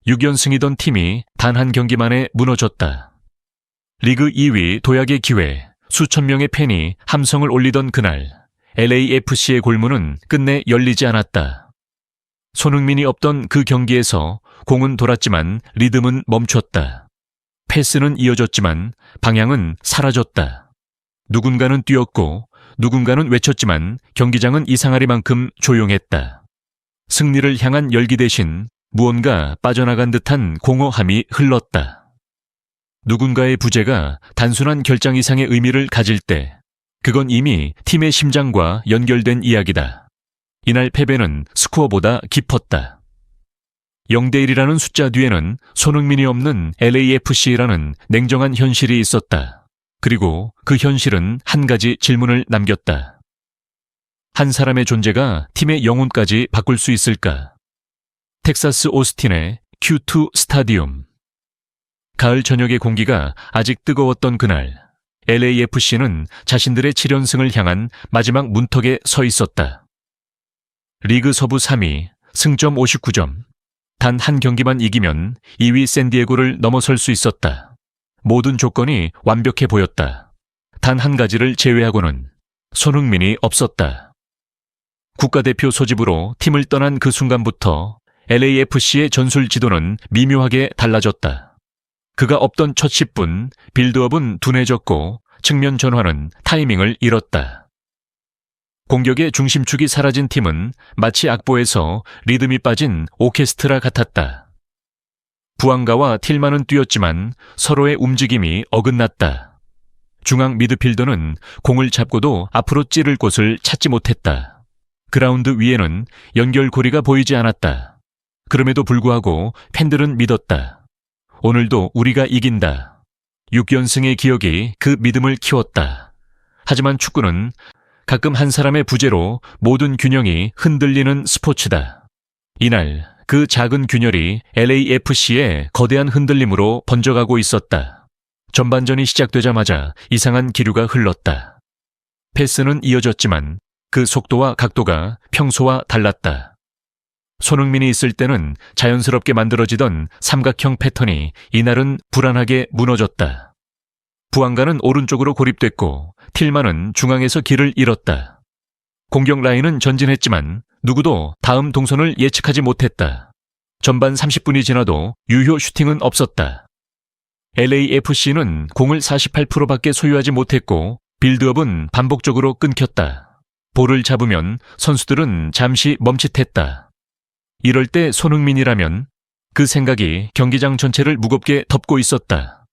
6연승이던 팀이 단 한 경기 만에 무너졌다. 리그 2위 도약의 기회, 수천 명의 팬이 함성을 올리던 그날, LAFC의 골문은 끝내 열리지 않았다. 손흥민이 없던 그 경기에서 공은 돌았지만 리듬은 멈췄다. 패스는 이어졌지만 방향은 사라졌다. 누군가는 뛰었고 누군가는 외쳤지만 경기장은 이상하리만큼 조용했다. 승리를 향한 열기 대신 무언가 빠져나간 듯한 공허함이 흘렀다. 누군가의 부재가 단순한 결장 이상의 의미를 가질 때 그건 이미 팀의 심장과 연결된 이야기다. 이날 패배는 스코어보다 깊었다. 0대1이라는 숫자 뒤에는 손흥민이 없는 LAFC라는 냉정한 현실이 있었다. 그리고 그 현실은 한 가지 질문을 남겼다. 한 사람의 존재가 팀의 영혼까지 바꿀 수 있을까? 텍사스 오스틴의 Q2 스타디움. 가을 저녁의 공기가 아직 뜨거웠던 그날, LAFC는 자신들의 7연승을 향한 마지막 문턱에 서 있었다. 리그 서부 3위, 승점 59점. 단 한 경기만 이기면 2위 샌디에고를 넘어설 수 있었다. 모든 조건이 완벽해 보였다. 단 한 가지를 제외하고는 손흥민이 없었다. 국가대표 소집으로 팀을 떠난 그 순간부터 LAFC의 전술 지도는 미묘하게 달라졌다. 그가 없던 첫 10분, 빌드업은 둔해졌고 측면 전환은 타이밍을 잃었다. 공격의 중심축이 사라진 팀은 마치 악보에서 리듬이 빠진 오케스트라 같았다. 부앙가와 틸만은 뛰었지만 서로의 움직임이 어긋났다. 중앙 미드필더는 공을 잡고도 앞으로 찌를 곳을 찾지 못했다. 그라운드 위에는 연결고리가 보이지 않았다. 그럼에도 불구하고 팬들은 믿었다. 오늘도 우리가 이긴다. 6연승의 기억이 그 믿음을 키웠다. 하지만 축구는 가끔 한 사람의 부재로 모든 균형이 흔들리는 스포츠다. 이날 그 작은 균열이 LAFC의 거대한 흔들림으로 번져가고 있었다. 전반전이 시작되자마자 이상한 기류가 흘렀다. 패스는 이어졌지만 그 속도와 각도가 평소와 달랐다. 손흥민이 있을 때는 자연스럽게 만들어지던 삼각형 패턴이 이날은 불안하게 무너졌다. 부앙가는 오른쪽으로 고립됐고 틸만은 중앙에서 길을 잃었다. 공격 라인은 전진했지만 누구도 다음 동선을 예측하지 못했다. 전반 30분이 지나도 유효 슈팅은 없었다. LAFC는 공을 48%밖에 소유하지 못했고 빌드업은 반복적으로 끊겼다. 볼을 잡으면 선수들은 잠시 멈칫했다. 이럴 때 손흥민이라면 그 생각이 경기장 전체를 무겁게 덮고 있었다.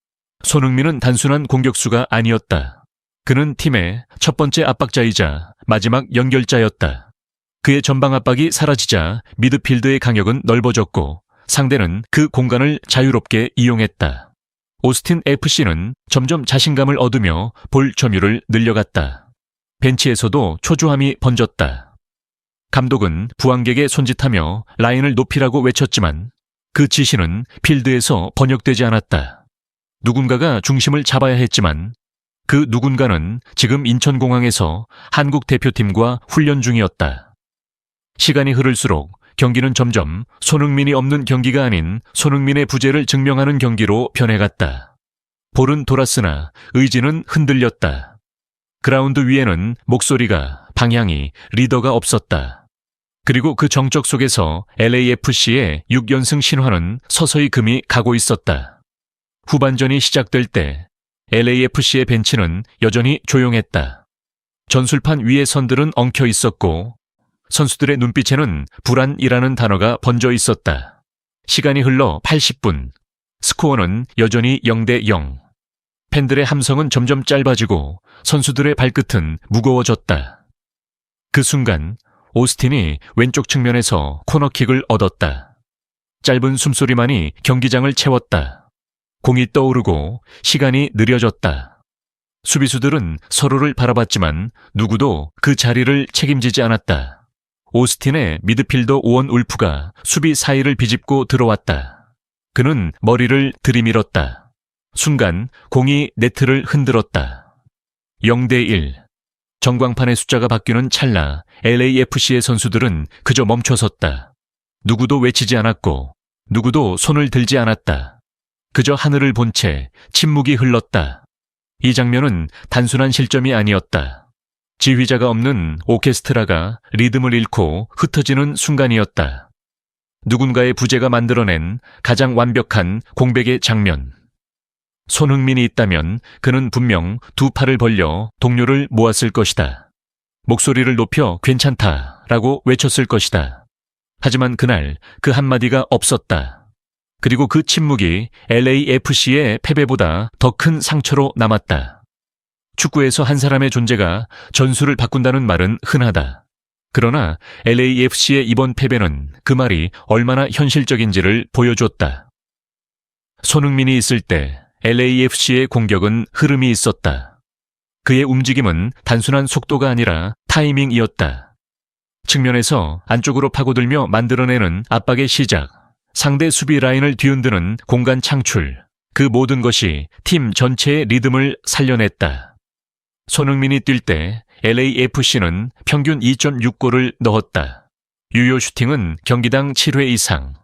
손흥민은 단순한 공격수가 아니었다. 그는 팀의 첫 번째 압박자이자 마지막 연결자였다. 그의 전방 압박이 사라지자 미드필드의 강역은 넓어졌고 상대는 그 공간을 자유롭게 이용했다. 오스틴 FC는 점점 자신감을 얻으며 볼 점유율을 늘려갔다. 벤치에서도 초조함이 번졌다. 감독은 부항객에 손짓하며 라인을 높이라고 외쳤지만 그 지시는 필드에서 번역되지 않았다. 누군가가 중심을 잡아야 했지만 그 누군가는 지금 인천공항에서 한국 대표팀과 훈련 중이었다. 시간이 흐를수록 경기는 점점 손흥민이 없는 경기가 아닌 손흥민의 부재를 증명하는 경기로 변해갔다. 볼은 돌았으나 의지는 흔들렸다. 그라운드 위에는 목소리가, 방향이, 리더가 없었다. 그리고 그 정적 속에서 LAFC의 6연승 신화는 서서히 금이 가고 있었다. 후반전이 시작될 때 LAFC의 벤치는 여전히 조용했다. 전술판 위의 선들은 엉켜 있었고 선수들의 눈빛에는 불안이라는 단어가 번져 있었다. 시간이 흘러 80분. 스코어는 여전히 0대0. 팬들의 함성은 점점 짧아지고 선수들의 발끝은 무거워졌다. 그 순간 오스틴이 왼쪽 측면에서 코너킥을 얻었다. 짧은 숨소리만이 경기장을 채웠다. 공이 떠오르고 시간이 느려졌다. 수비수들은 서로를 바라봤지만 누구도 그 자리를 책임지지 않았다. 오스틴의 미드필더 오원 울프가 수비 사이를 비집고 들어왔다. 그는 머리를 들이밀었다. 순간 공이 네트를 흔들었다. 0대1. 전광판의 숫자가 바뀌는 찰나 LAFC의 선수들은 그저 멈춰섰다. 누구도 외치지 않았고 누구도 손을 들지 않았다. 그저 하늘을 본 채 침묵이 흘렀다. 이 장면은 단순한 실점이 아니었다. 지휘자가 없는 오케스트라가 리듬을 잃고 흩어지는 순간이었다. 누군가의 부재가 만들어낸 가장 완벽한 공백의 장면. 손흥민이 있다면 그는 분명 두 팔을 벌려 동료를 모았을 것이다. 목소리를 높여 괜찮다라고 외쳤을 것이다. 하지만 그날 그 한마디가 없었다. 그리고 그 침묵이 LAFC의 패배보다 더 큰 상처로 남았다. 축구에서 한 사람의 존재가 전술을 바꾼다는 말은 흔하다. 그러나 LAFC의 이번 패배는 그 말이 얼마나 현실적인지를 보여줬다. 손흥민이 있을 때 LAFC의 공격은 흐름이 있었다. 그의 움직임은 단순한 속도가 아니라 타이밍이었다. 측면에서 안쪽으로 파고들며 만들어내는 압박의 시작, 상대 수비 라인을 뒤흔드는 공간 창출, 그 모든 것이 팀 전체의 리듬을 살려냈다. 손흥민이 뛸 때 LAFC는 평균 2.6골을 넣었다. 유효 슈팅은 경기당 7회 이상.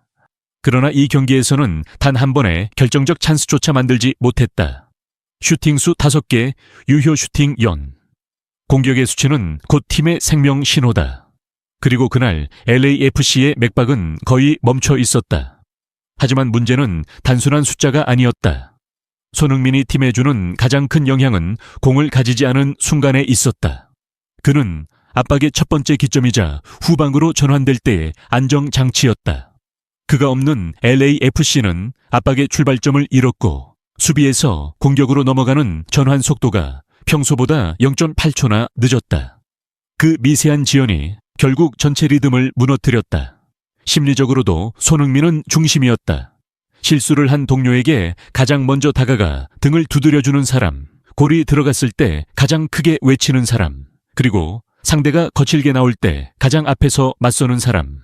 그러나 이 경기에서는 단 한 번의 결정적 찬스조차 만들지 못했다. 슈팅 수 5개, 유효 슈팅 0. 공격의 수치는 곧 팀의 생명 신호다. 그리고 그날 LAFC의 맥박은 거의 멈춰 있었다. 하지만 문제는 단순한 숫자가 아니었다. 손흥민이 팀에 주는 가장 큰 영향은 공을 가지지 않은 순간에 있었다. 그는 압박의 첫 번째 기점이자 후방으로 전환될 때의 안정장치였다. 그가 없는 LAFC는 압박의 출발점을 잃었고 수비에서 공격으로 넘어가는 전환 속도가 평소보다 0.8초나 늦었다. 그 미세한 지연이 결국 전체 리듬을 무너뜨렸다. 심리적으로도 손흥민은 중심이었다. 실수를 한 동료에게 가장 먼저 다가가 등을 두드려주는 사람, 골이 들어갔을 때 가장 크게 외치는 사람, 그리고 상대가 거칠게 나올 때 가장 앞에서 맞서는 사람.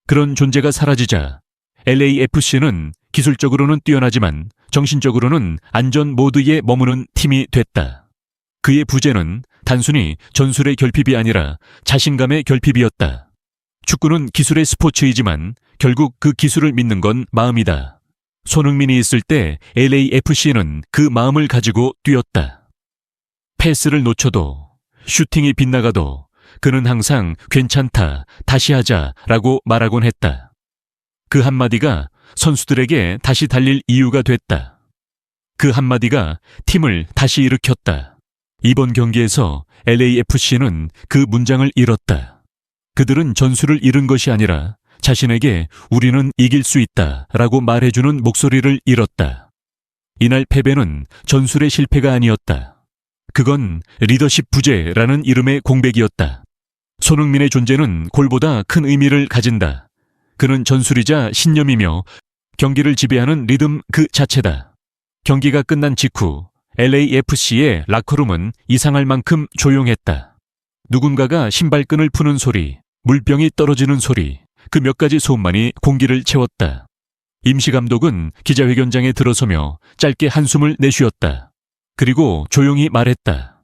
그런 존재가 사라지자 LAFC는 기술적으로는 뛰어나지만 정신적으로는 안전 모드에 머무는 팀이 됐다. 그의 부재는 단순히 전술의 결핍이 아니라 자신감의 결핍이었다. 축구는 기술의 스포츠이지만 결국 그 기술을 믿는 건 마음이다. 손흥민이 있을 때 LAFC는 그 마음을 가지고 뛰었다. 패스를 놓쳐도, 슈팅이 빗나가도 그는 항상 괜찮다, 다시 하자라고 말하곤 했다. 그 한마디가 선수들에게 다시 달릴 이유가 됐다. 그 한마디가 팀을 다시 일으켰다. 이번 경기에서 LAFC는 그 문장을 잃었다. 그들은 전술을 잃은 것이 아니라 자신에게 우리는 이길 수 있다 라고 말해주는 목소리를 잃었다. 이날 패배는 전술의 실패가 아니었다. 그건 리더십 부재라는 이름의 공백이었다. 손흥민의 존재는 골보다 큰 의미를 가진다. 그는 전술이자 신념이며 경기를 지배하는 리듬 그 자체다. 경기가 끝난 직후 LAFC의 라커룸은 이상할 만큼 조용했다. 누군가가 신발끈을 푸는 소리, 물병이 떨어지는 소리, 그 몇 가지 소음만이 공기를 채웠다. 임시감독은 기자회견장에 들어서며 짧게 한숨을 내쉬었다. 그리고 조용히 말했다.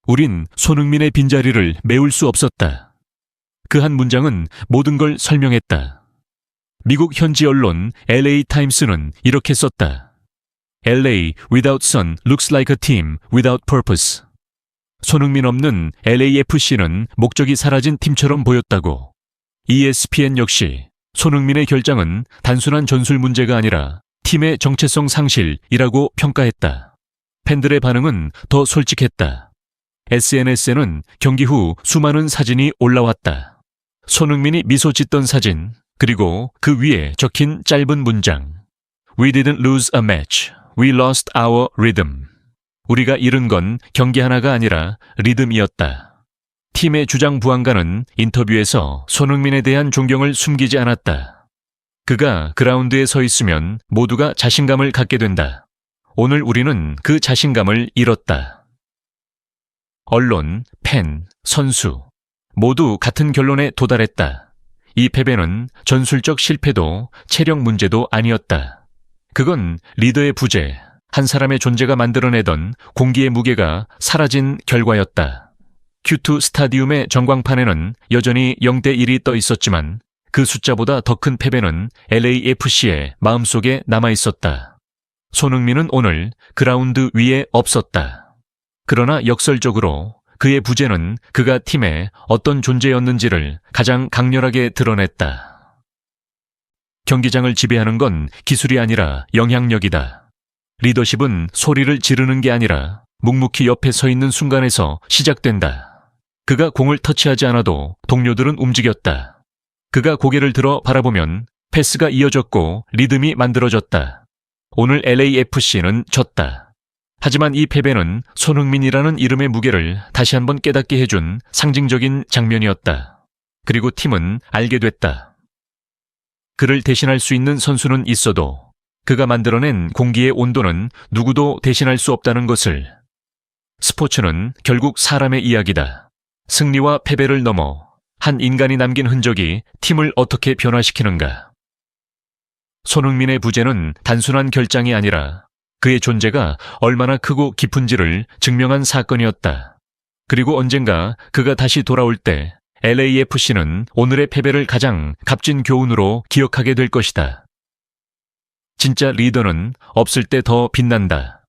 우린 손흥민의 빈자리를 메울 수 없었다. 그 한 문장은 모든 걸 설명했다. 미국 현지 언론 LA 타임스는 이렇게 썼다. LA without Son looks like a team without purpose. 손흥민 없는 LAFC는 목적이 사라진 팀처럼 보였다고. ESPN 역시 손흥민의 결장은 단순한 전술 문제가 아니라 팀의 정체성 상실이라고 평가했다. 팬들의 반응은 더 솔직했다. SNS에는 경기 후 수많은 사진이 올라왔다. 손흥민이 미소 짓던 사진, 그리고 그 위에 적힌 짧은 문장. We didn't lose a match. We lost our rhythm. 우리가 잃은 건 경기 하나가 아니라 리듬이었다. 팀의 주장 부안가는 인터뷰에서 손흥민에 대한 존경을 숨기지 않았다. 그가 그라운드에 서 있으면 모두가 자신감을 갖게 된다. 오늘 우리는 그 자신감을 잃었다. 언론, 팬, 선수 모두 같은 결론에 도달했다. 이 패배는 전술적 실패도 체력 문제도 아니었다. 그건 리더의 부재, 한 사람의 존재가 만들어내던 공기의 무게가 사라진 결과였다. Q2 스타디움의 전광판에는 여전히 0대1이 떠 있었지만 그 숫자보다 더 큰 패배는 LAFC의 마음속에 남아 있었다. 손흥민은 오늘 그라운드 위에 없었다. 그러나 역설적으로 그의 부재는 그가 팀의 어떤 존재였는지를 가장 강렬하게 드러냈다. 경기장을 지배하는 건 기술이 아니라 영향력이다. 리더십은 소리를 지르는 게 아니라 묵묵히 옆에 서 있는 순간에서 시작된다. 그가 공을 터치하지 않아도 동료들은 움직였다. 그가 고개를 들어 바라보면 패스가 이어졌고 리듬이 만들어졌다. 오늘 LAFC는 졌다. 하지만 이 패배는 손흥민이라는 이름의 무게를 다시 한번 깨닫게 해준 상징적인 장면이었다. 그리고 팀은 알게 됐다. 그를 대신할 수 있는 선수는 있어도 그가 만들어낸 공기의 온도는 누구도 대신할 수 없다는 것을. 스포츠는 결국 사람의 이야기다. 승리와 패배를 넘어 한 인간이 남긴 흔적이 팀을 어떻게 변화시키는가. 손흥민의 부재는 단순한 결장이 아니라 그의 존재가 얼마나 크고 깊은지를 증명한 사건이었다. 그리고 언젠가 그가 다시 돌아올 때 LAFC는 오늘의 패배를 가장 값진 교훈으로 기억하게 될 것이다. 진짜 리더는 없을 때 더 빛난다.